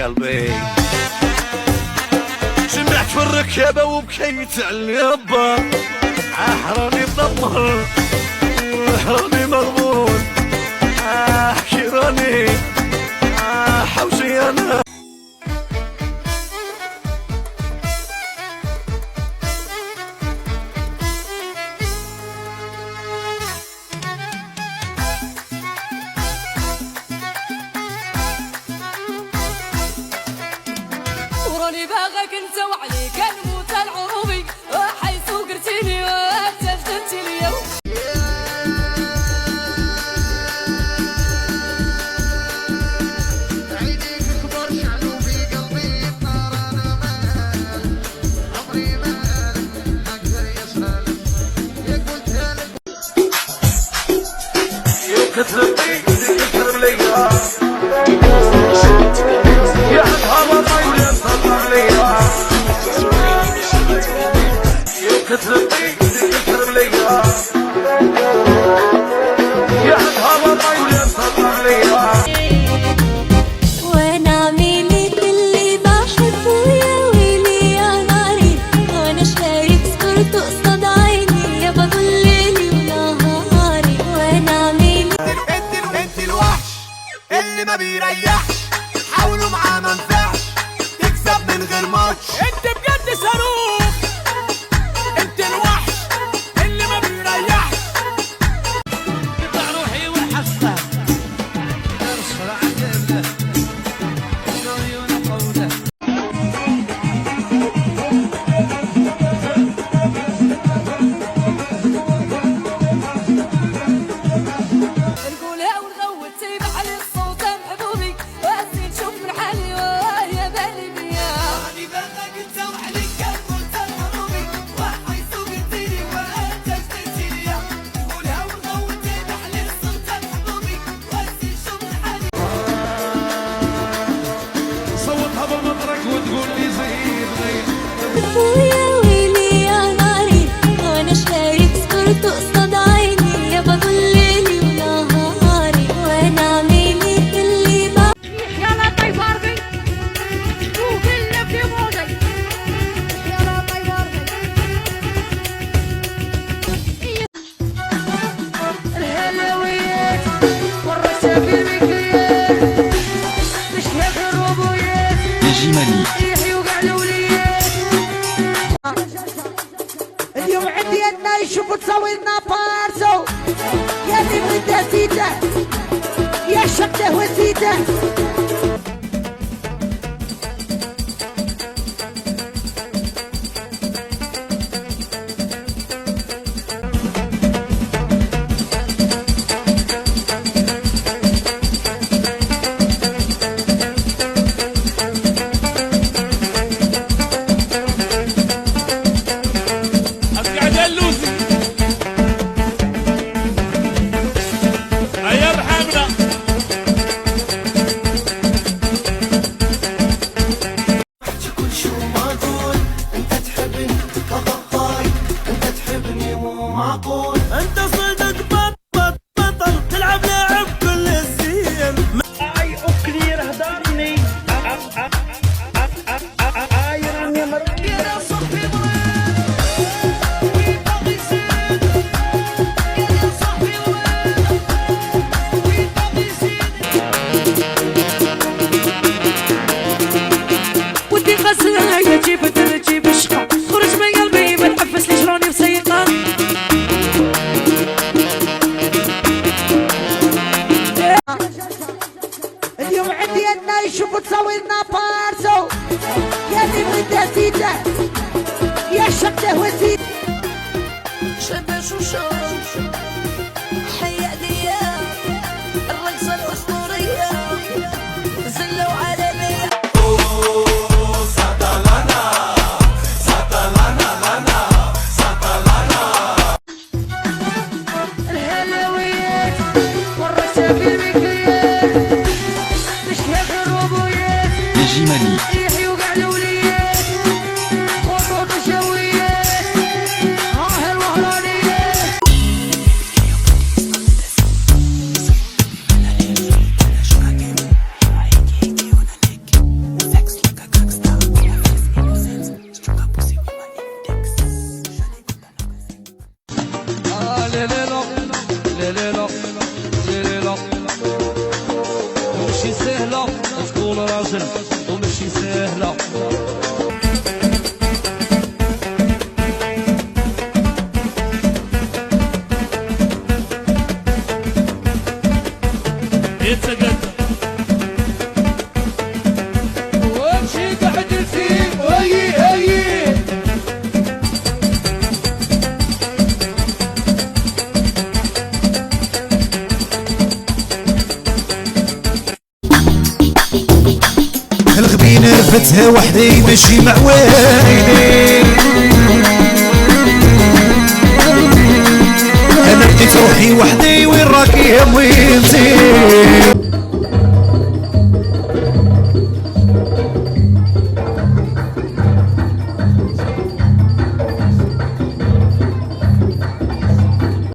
قلبي سمعت في الركابة وبكيت على اليابا حراني مدمر حراني مغبون كيراني حوشي انا وراني باغاك انت وعليك نموت العروبي حيث قرتيني وتفتتي ليا عينيك كبر شعلوا في قلبي النار انا مال عمري مال اقدر يسهل يا قلتها لك يكثر ليا يا هذا طيب يصدر ليا يكثر ليا يا هذا طيب يصدر ليا وانا عميلك اللي بحبه يا ويلي يا ناري وانا شايف صورته قصاد عيني يا بطل ليلي ونهاري وانا عميلك انت الوحش اللي ما بيريحش حاولوا معاه ما نفعش تكسب من غير ماتش انت بجد صاروخ انت الوحش اللي ما بيريحش قطع روحي والحصة ارسل عتبة عيون قولة نقولها ونغوت تيبح على الصوت محبوبي واسي نشوف من حالي ويا بالي بيا راني باغاك انت وعليك نموت العروبي وحيث قرتيني وانت اشتقتي ليا نقولها ونغوت تيبح على الصوت محبوبي واسي نشوف من حالي صوتها بالمطرق وتقول لي زيد غير يا ويلي يا ناري وانا شايف صورته قصاد عيني يا بطل ليلي ونهاري وانا عميلك اللي يلا طيب ارضي وكلنا في موضي يلا طيب ارضي الهلاويات والرشا في المكيات مش هيك الروبويات يحيوا قاع الاوليات اليوم عندي انا يشوفوا تصاويرنا بارزو يا اللي بغيته زيده يا شقته وزيده أقعد اللوسي يرحمنا كل شو ما اقول انت تحبني كغطاي انت تحبني مو معقول انت صدق بطل تلعب لعب كل الزين اي اوكلير هدرني ايران يا مرة يا صاحبي وين ويبغي يزيد يا صاحبي وين ويبغي يزيد ودي غسلها جيب تجيب الشقا خرج من قلبي ما تحفز لي شلوني مسيقة اليوم عندي انا يشوفوا تصاويرنا بارزو يا اللي بغيته زيده يا شقته وزيده شبش وشوش حيا ليا الرقصة الأسطورية زلوا عالمية الهلاويات والرشا في المكيات مش هيك الروبويات يحيوا قاع الاوليات خطوط وشويات ها الوهرانيات وماشي سهلة تكون راجل وماشي سهلة. يتقدم وامشي قاعد فيه هي الغبين رفتها وحدي ماشي مع ويلي، انا بديت روحي وحدي وين راكي يا وين زين.